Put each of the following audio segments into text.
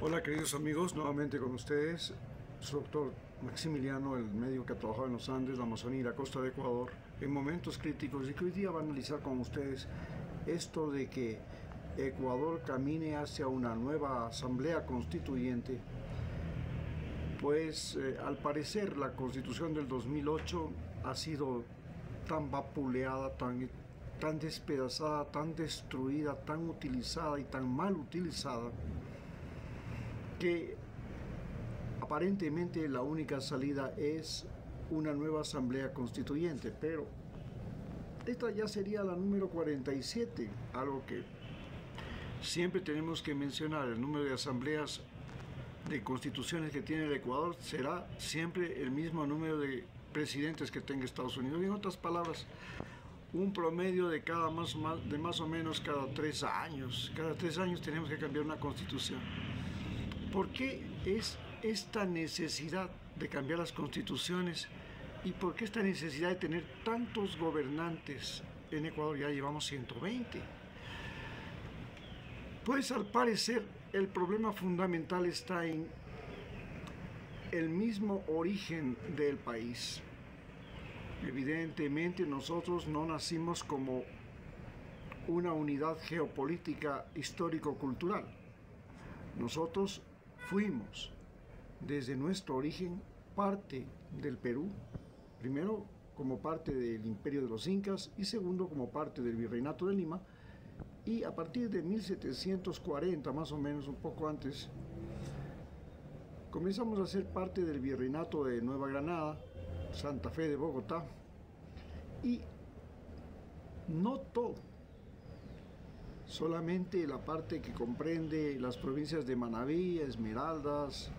Hola queridos amigos, nuevamente con ustedes, su doctor Maximiliano, el médico que ha trabajado en los Andes, la Amazonía y la costa de Ecuador, en momentos críticos, y que hoy día va a analizar con ustedes esto de que Ecuador camine hacia una nueva asamblea constituyente. Pues al parecer la constitución del 2008 ha sido tan vapuleada, tan despedazada, tan destruida, tan utilizada y tan mal utilizada, que aparentemente la única salida es una nueva asamblea constituyente, pero esta ya sería la número 47, algo que siempre tenemos que mencionar. El número de asambleas de constituciones que tiene el Ecuador será siempre el mismo número de presidentes que tenga Estados Unidos. En otras palabras, un promedio de más o menos cada 3 años. Cada 3 años tenemos que cambiar una constitución. ¿Por qué es esta necesidad de cambiar las constituciones y por qué esta necesidad de tener tantos gobernantes en Ecuador? Ya llevamos 120. Pues al parecer el problema fundamental está en el mismo origen del país. Evidentemente nosotros no nacimos como una unidad geopolítica histórico-cultural. Nosotros fuimos desde nuestro origen parte del Perú, primero como parte del Imperio de los Incas y segundo como parte del Virreinato de Lima, y a partir de 1740, más o menos, un poco antes, comenzamos a ser parte del Virreinato de Nueva Granada, Santa Fe de Bogotá, y no todo, solamente la parte que comprende las provincias de Manabí, Esmeraldas,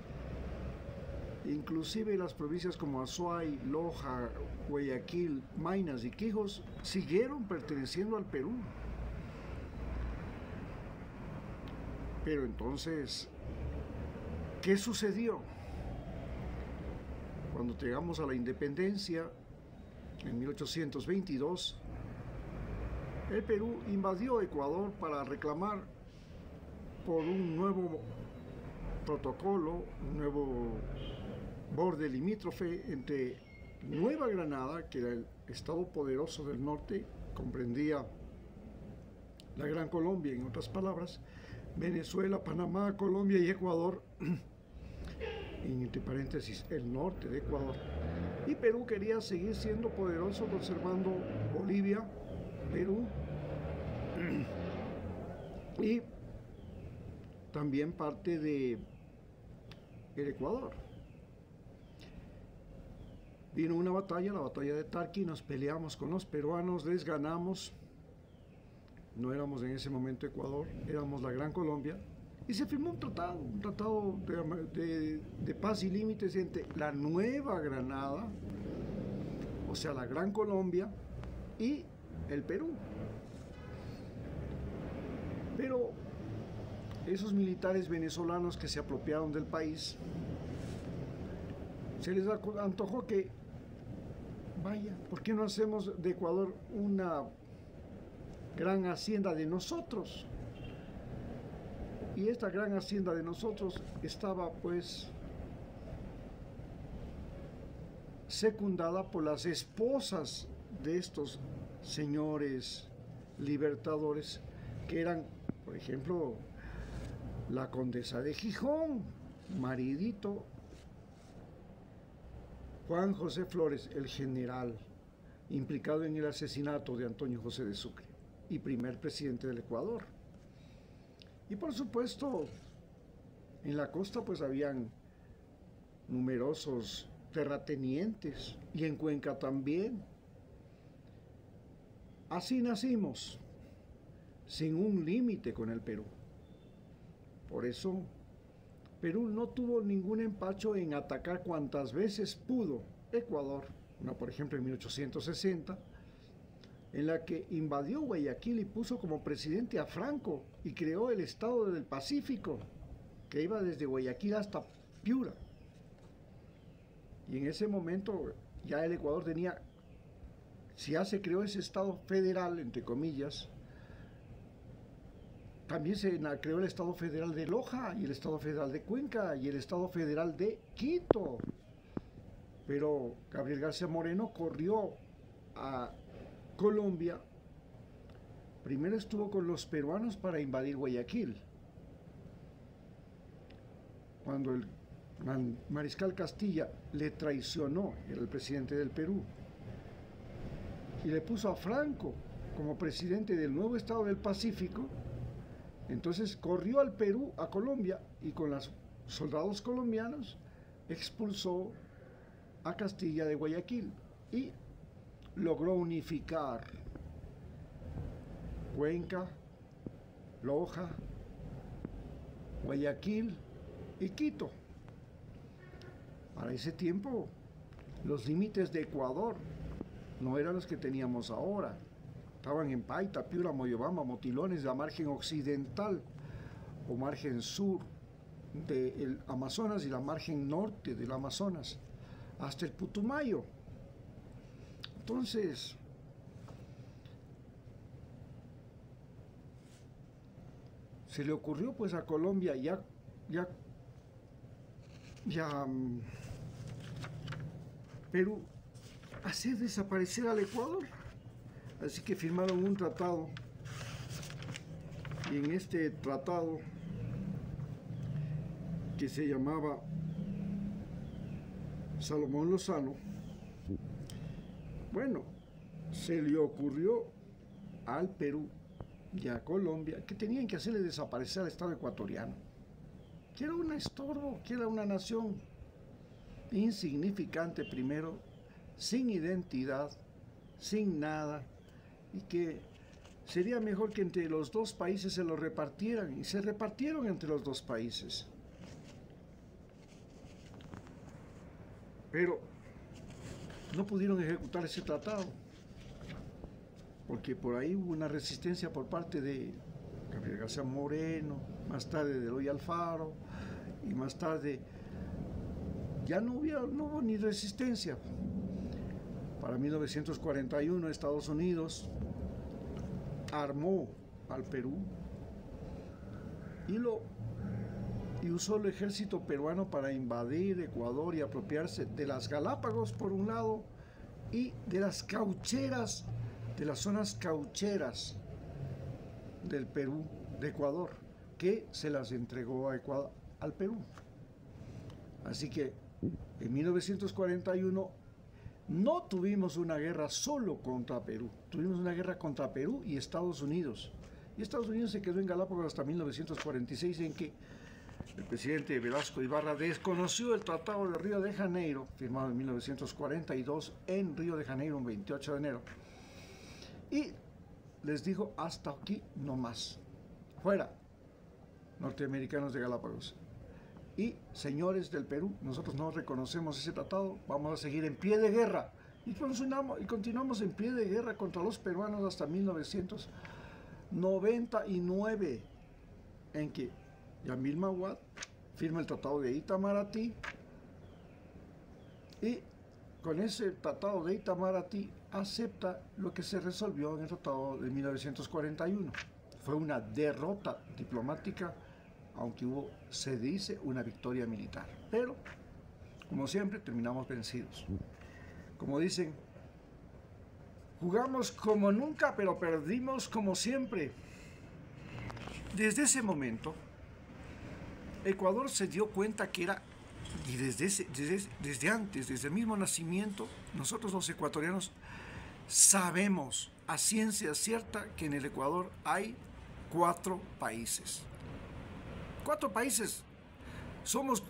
inclusive las provincias como Azuay, Loja, Guayaquil, Maynas y Quijos siguieron perteneciendo al Perú. Pero entonces, ¿qué sucedió? Cuando llegamos a la independencia, en 1822, el Perú invadió Ecuador para reclamar por un nuevo protocolo, un nuevo borde limítrofe entre Nueva Granada, que era el estado poderoso del norte, comprendía la Gran Colombia, en otras palabras, Venezuela, Panamá, Colombia y Ecuador, entre paréntesis, el norte de Ecuador. Y Perú quería seguir siendo poderoso, conservando Bolivia, Perú y también parte de el Ecuador. Vino una batalla, la batalla de Tarqui, nos peleamos con los peruanos, les ganamos. No éramos en ese momento Ecuador, éramos la Gran Colombia, y se firmó un tratado de paz y límites entre la Nueva Granada, o sea, la Gran Colombia, y el Perú. Pero esos militares venezolanos que se apropiaron del país, se les antojó que, vaya, ¿por qué no hacemos de Ecuador una gran hacienda de nosotros? Y esta gran hacienda de nosotros estaba pues secundada por las esposas de estos señores libertadores, que eran, por ejemplo, la condesa de Gijón, maridito Juan José Flores, el general implicado en el asesinato de Antonio José de Sucre y primer presidente del Ecuador. Y por supuesto, en la costa pues habían numerosos terratenientes, y en Cuenca también. Así nacimos, sin un límite con el Perú. Por eso, Perú no tuvo ningún empacho en atacar cuantas veces pudo Ecuador, por ejemplo en 1860, en la que invadió Guayaquil y puso como presidente a Franco y creó el Estado del Pacífico, que iba desde Guayaquil hasta Piura. Y en ese momento ya el Ecuador tenía, si ya se creó ese Estado federal, entre comillas, también se creó el Estado Federal de Loja y el Estado Federal de Cuenca y el Estado Federal de Quito. Pero Gabriel García Moreno corrió a Colombia. Primero estuvo con los peruanos para invadir Guayaquil. Cuando el mariscal Castilla le traicionó, era el presidente del Perú, y le puso a Franco como presidente del nuevo Estado del Pacífico, entonces corrió al Perú, a Colombia, y con los soldados colombianos expulsó a Castilla de Guayaquil y logró unificar Cuenca, Loja, Guayaquil y Quito. Para ese tiempo, los límites de Ecuador no eran los que teníamos ahora. Estaban en Paita, Piura, Moyobamba, Motilones, la margen occidental o margen sur del Amazonas y la margen norte del Amazonas, hasta el Putumayo. Entonces, se le ocurrió pues a Colombia Perú hacer desaparecer al Ecuador. Así que firmaron un tratado, y en este tratado, que se llamaba Salomón Lozano, bueno, se le ocurrió al Perú y a Colombia que tenían que hacerle desaparecer al Estado ecuatoriano, que era un estorbo, que era una nación insignificante primero, sin identidad, sin nada, y que sería mejor que entre los dos países se lo repartieran, y se repartieron entre los dos países. Pero no pudieron ejecutar ese tratado, porque por ahí hubo una resistencia por parte de Gabriel García Moreno, más tarde de Eloy Alfaro, y más tarde ya no hubo ni resistencia. Para 1941 Estados Unidos armó al Perú y usó el ejército peruano para invadir Ecuador y apropiarse de las Galápagos por un lado y de las caucheras, de las zonas caucheras del Perú, de Ecuador, que se las entregó a al Perú. Así que en 1941 no tuvimos una guerra solo contra Perú, tuvimos una guerra contra Perú y Estados Unidos. Y Estados Unidos se quedó en Galápagos hasta 1946, en que el presidente Velasco Ibarra desconoció el Tratado de Río de Janeiro, firmado en 1942 en Río de Janeiro, un 28 de enero. Y les dijo, hasta aquí no más. Fuera, norteamericanos de Galápagos. Y señores del Perú, nosotros no reconocemos ese tratado, vamos a seguir en pie de guerra. Y continuamos en pie de guerra contra los peruanos hasta 1999, en que Yamil Mahuad firma el Tratado de Itamaraty, y con ese Tratado de Itamaraty acepta lo que se resolvió en el Tratado de 1941. Fue una derrota diplomática, aunque hubo, se dice, una victoria militar. Pero, como siempre, terminamos vencidos. Como dicen, jugamos como nunca, pero perdimos como siempre. Desde ese momento, Ecuador se dio cuenta que era, y desde antes, desde el mismo nacimiento, nosotros los ecuatorianos sabemos a ciencia cierta que en el Ecuador hay 4 países. 4 países. Somos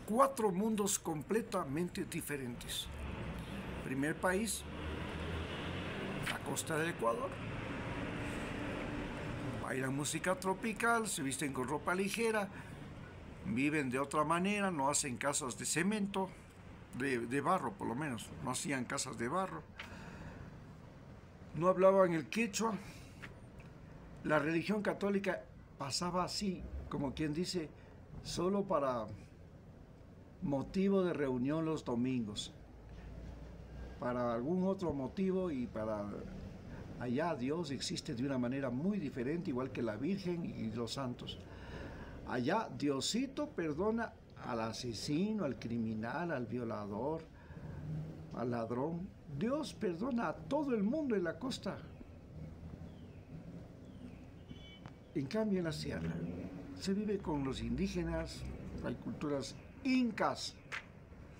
4 mundos completamente diferentes. Primer país, la costa del Ecuador. Bailan música tropical, se visten con ropa ligera, viven de otra manera, no hacen casas de cemento, de barro por lo menos, no hacían casas de barro. No hablaban el quechua. La religión católica pasaba así, como quien dice, solo para motivo de reunión los domingos. Para algún otro motivo y para Allá Dios existe de una manera muy diferente, igual que la Virgen y los santos. Allá Diosito perdona al asesino, al criminal, al violador, al ladrón. Dios perdona a todo el mundo en la costa. En cambio en la sierra se vive con los indígenas, hay culturas incas,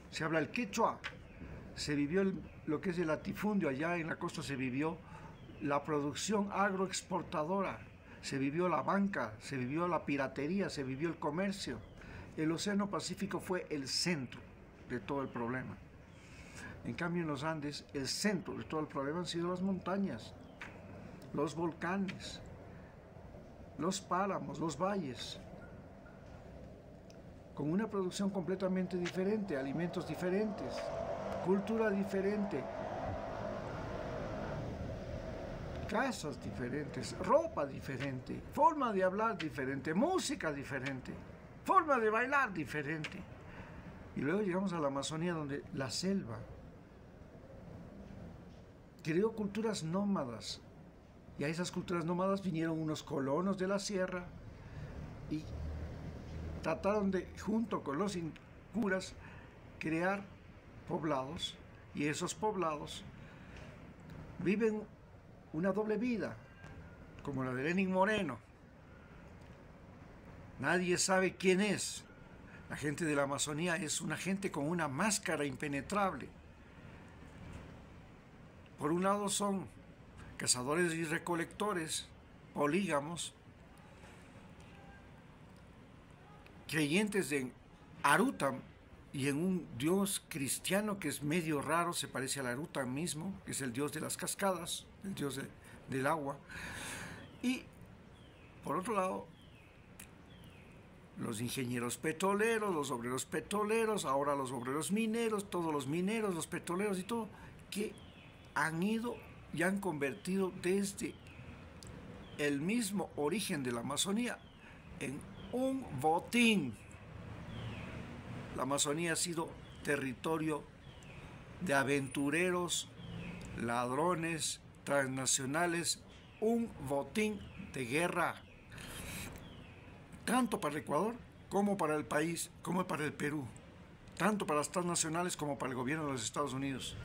se habla el quechua, se vivió lo que es el latifundio, allá en la costa se vivió la producción agroexportadora, se vivió la banca, se vivió la piratería, se vivió el comercio. El Océano Pacífico fue el centro de todo el problema. En cambio en los Andes, el centro de todo el problema han sido las montañas, los volcanes, los páramos, los valles, con una producción completamente diferente, alimentos diferentes, cultura diferente, casas diferentes, ropa diferente, forma de hablar diferente, música diferente, forma de bailar diferente. Y luego llegamos a la Amazonía, donde la selva creó culturas nómadas, y a esas culturas nómadas vinieron unos colonos de la sierra y trataron de, junto con los curas, crear poblados, y esos poblados viven una doble vida, como la de Lenín Moreno. Nadie sabe quién es. La gente de la Amazonía es una gente con una máscara impenetrable. Por un lado son cazadores y recolectores, polígamos, creyentes en Arutam y en un dios cristiano que es medio raro, se parece al Arutam mismo, que es el dios de las cascadas, el dios del agua. Y por otro lado, los ingenieros petroleros, los obreros petroleros, ahora los obreros mineros, todos los mineros, los petroleros y todo, que han ido y han convertido desde el mismo origen de la Amazonía en un botín. La Amazonía ha sido territorio de aventureros, ladrones, transnacionales, un botín de guerra, tanto para el Ecuador como para el país, como para el Perú, tanto para las transnacionales como para el gobierno de los Estados Unidos.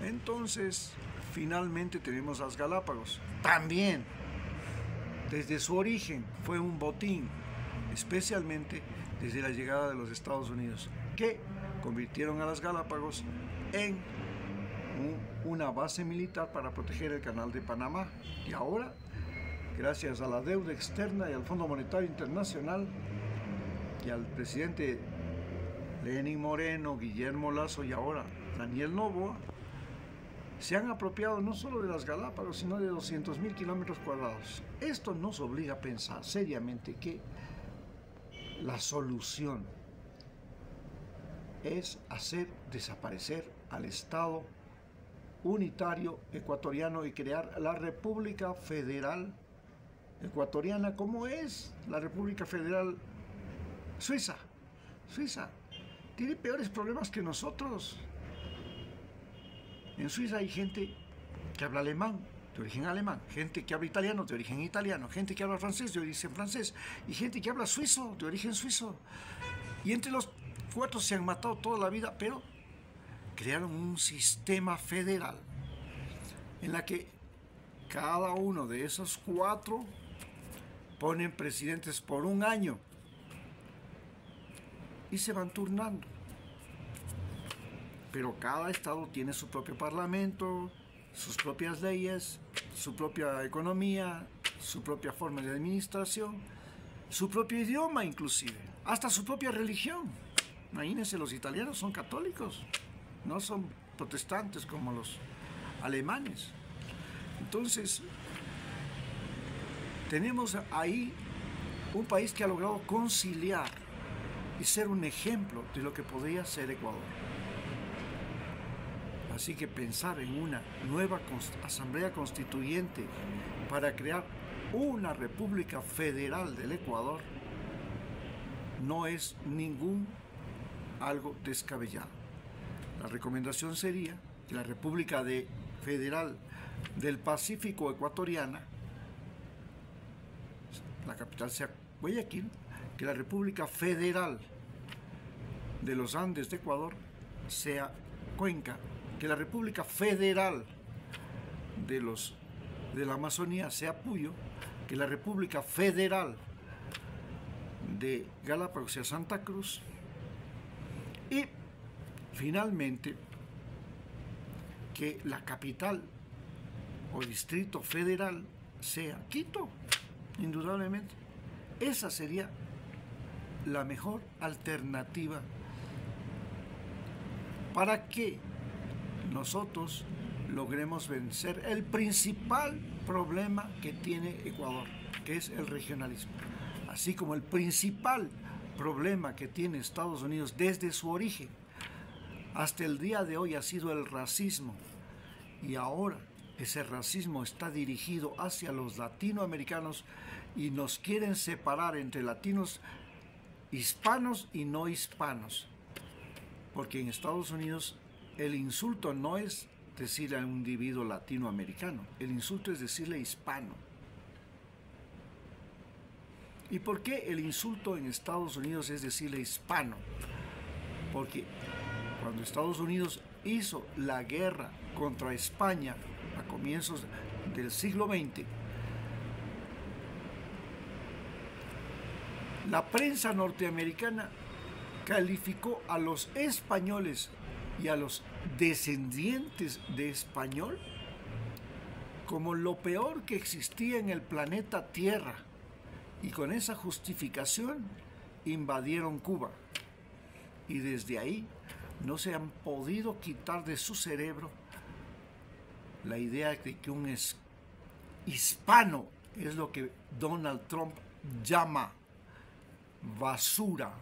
Entonces, finalmente tenemos las Galápagos. También, desde su origen, fue un botín, especialmente desde la llegada de los Estados Unidos, que convirtieron a las Galápagos en una base militar para proteger el Canal de Panamá. Y ahora, gracias a la deuda externa y al Fondo Monetario Internacional y al presidente Lenín Moreno, Guillermo Lasso y ahora Daniel Noboa, se han apropiado no solo de las Galápagos, sino de 200.000 kilómetros cuadrados. Esto nos obliga a pensar seriamente que la solución es hacer desaparecer al Estado unitario ecuatoriano y crear la República Federal Ecuatoriana, como es la República Federal Suiza. Suiza tiene peores problemas que nosotros. En Suiza hay gente que habla alemán, de origen alemán, gente que habla italiano, de origen italiano, gente que habla francés, de origen francés, y gente que habla suizo, de origen suizo. Y entre los cuatro se han matado toda la vida, pero crearon un sistema federal en la que cada uno de esos cuatro ponen presidentes por un año y se van turnando. Pero cada estado tiene su propio parlamento, sus propias leyes, su propia economía, su propia forma de administración, su propio idioma inclusive, hasta su propia religión. Imagínense, los italianos son católicos, no son protestantes como los alemanes. Entonces, tenemos ahí un país que ha logrado conciliar y ser un ejemplo de lo que podría ser Ecuador. Así que pensar en una nueva asamblea constituyente para crear una república federal del Ecuador no es algo descabellado. La recomendación sería que la república federal del Pacífico ecuatoriana, la capital sea Guayaquil, que la República Federal de los Andes de Ecuador sea Cuenca, que la República Federal de la Amazonía sea Puyo, que la República Federal de Galápagos sea Santa Cruz, y finalmente que la capital o distrito federal sea Quito, indudablemente. Esa sería la mejor alternativa para que nosotros logremos vencer el principal problema que tiene Ecuador, que es el regionalismo, así como el principal problema que tiene Estados Unidos desde su origen hasta el día de hoy ha sido el racismo, y ahora ese racismo está dirigido hacia los latinoamericanos y nos quieren separar entre latinos hispanos y no hispanos, porque en Estados Unidos el insulto no es decirle a un individuo latinoamericano, el insulto es decirle hispano. ¿Y por qué el insulto en Estados Unidos es decirle hispano? Porque cuando Estados Unidos hizo la guerra contra España a comienzos del siglo XX, la prensa norteamericana calificó a los españoles y a los descendientes de español como lo peor que existía en el planeta Tierra, y con esa justificación invadieron Cuba, y desde ahí no se han podido quitar de su cerebro la idea de que un hispano es lo que Donald Trump llama basura.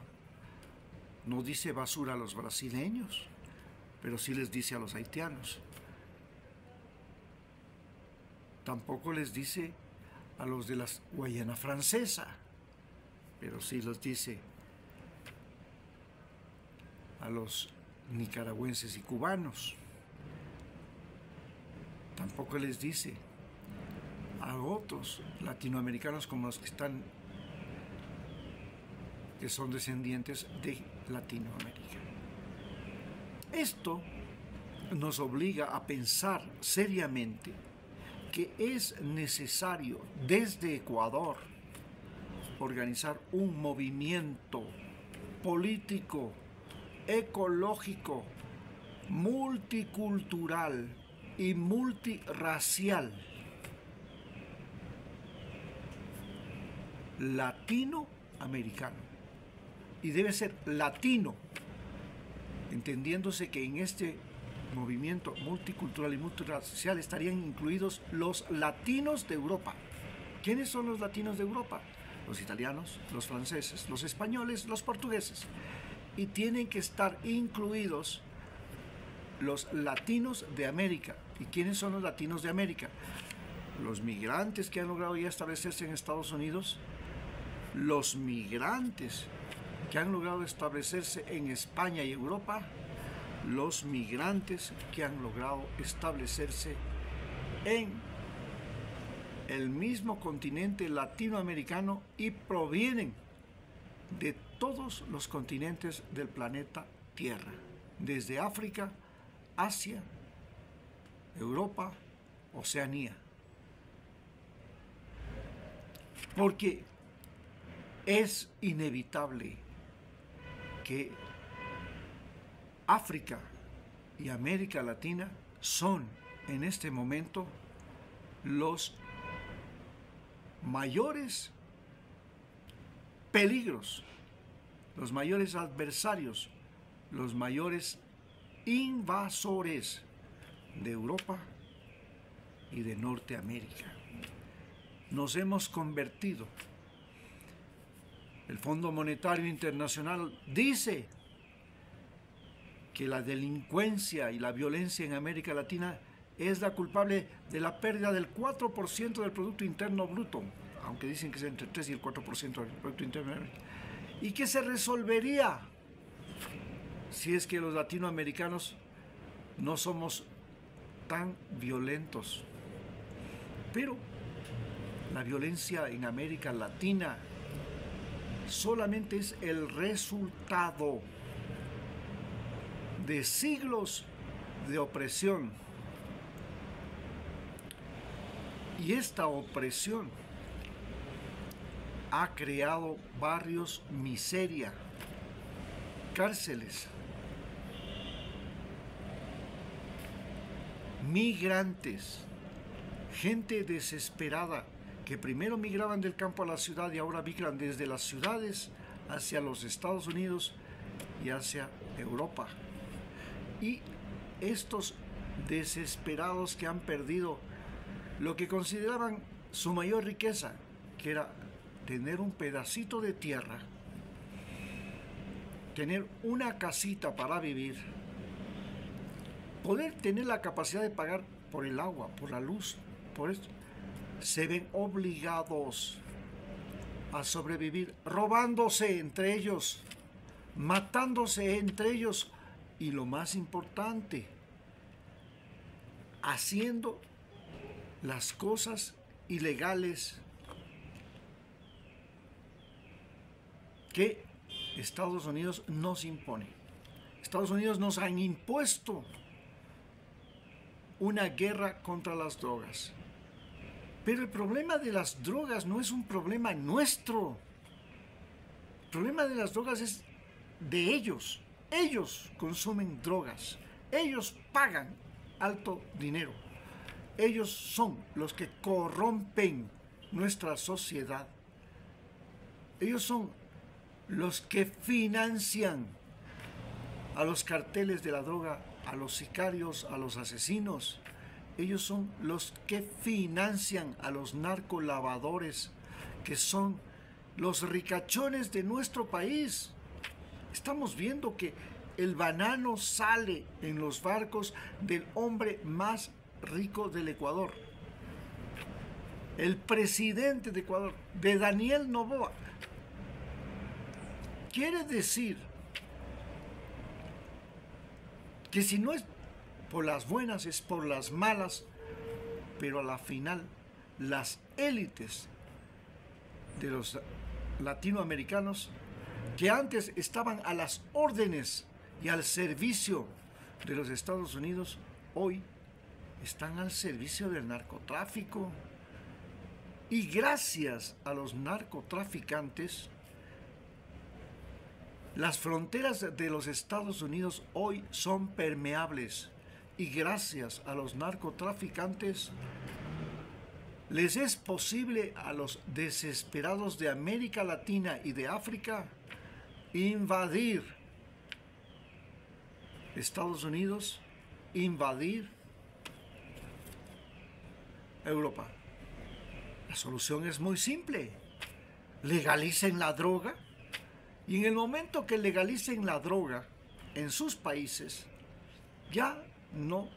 No dice basura a los brasileños, pero sí les dice a los haitianos. Tampoco les dice a los de la Guayana Francesa, pero sí los dice a los nicaragüenses y cubanos. Tampoco les dice a otros latinoamericanos como los que son descendientes de Latinoamérica. Esto nos obliga a pensar seriamente que es necesario desde Ecuador organizar un movimiento político, ecológico, multicultural y multirracial latinoamericano. Y debe ser latino, entendiéndose que en este movimiento multicultural y multirracial estarían incluidos los latinos de Europa. ¿Quiénes son los latinos de Europa? Los italianos, los franceses, los españoles, los portugueses. Y tienen que estar incluidos los latinos de América. ¿Y quiénes son los latinos de América? Los migrantes que han logrado ya establecerse en Estados Unidos, los migrantes que han logrado establecerse en España y Europa, los migrantes que han logrado establecerse en el mismo continente latinoamericano y provienen de todos los continentes del planeta Tierra, desde África, Asia, Europa, Oceanía. Porque es inevitable que África y América Latina son en este momento los mayores peligros, los mayores adversarios, los mayores invasores de Europa y de Norteamérica. Nos hemos convertido. El Fondo Monetario Internacional dice que la delincuencia y la violencia en América Latina es la culpable de la pérdida del 4% del Producto Interno Bruto, aunque dicen que es entre el 3 y el 4% del Producto Interno Bruto, y que se resolvería si es que los latinoamericanos no somos tan violentos Pero la violencia en América Latina solamente es el resultado de siglos de opresión. Y esta opresión ha creado barrios miseria, cárceles, migrantes, gente desesperada que primero migraban del campo a la ciudad y ahora migran desde las ciudades hacia los Estados Unidos y hacia Europa. Y estos desesperados que han perdido lo que consideraban su mayor riqueza, que era tener un pedacito de tierra, tener una casita para vivir, poder tener la capacidad de pagar por el agua, por la luz, por esto, se ven obligados a sobrevivir robándose entre ellos, matándose entre ellos y lo más importante, haciendo las cosas ilegales que Estados Unidos nos impone. Estados Unidos nos han impuesto una guerra contra las drogas. Pero el problema de las drogas no es un problema nuestro. El problema de las drogas es de ellos. Ellos consumen drogas. Ellos pagan alto dinero. Ellos son los que corrompen nuestra sociedad. Ellos son los que financian a los carteles de la droga, a los sicarios, a los asesinos. Ellos son los que financian a los narcolavadores, que son los ricachones de nuestro país. Estamos viendo que el banano sale en los barcos del hombre más rico del Ecuador, el presidente de Ecuador, de Daniel Noboa. Quiere decir que si no es por las buenas, es por las malas, pero a la final las élites de los latinoamericanos, que antes estaban a las órdenes y al servicio de los Estados Unidos, hoy están al servicio del narcotráfico. Y gracias a los narcotraficantes, las fronteras de los Estados Unidos hoy son permeables. Y gracias a los narcotraficantes, les es posible a los desesperados de América Latina y de África invadir Estados Unidos, invadir Europa. La solución es muy simple. Legalicen la droga y en el momento que legalicen la droga en sus países, ya no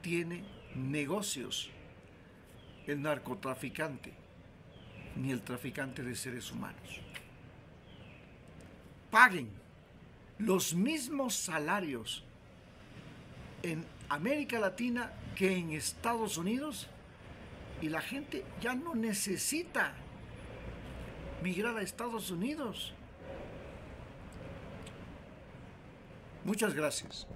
tiene negocios el narcotraficante ni el traficante de seres humanos. Paguen los mismos salarios en América Latina que en Estados Unidos y la gente ya no necesita migrar a Estados Unidos. Muchas gracias.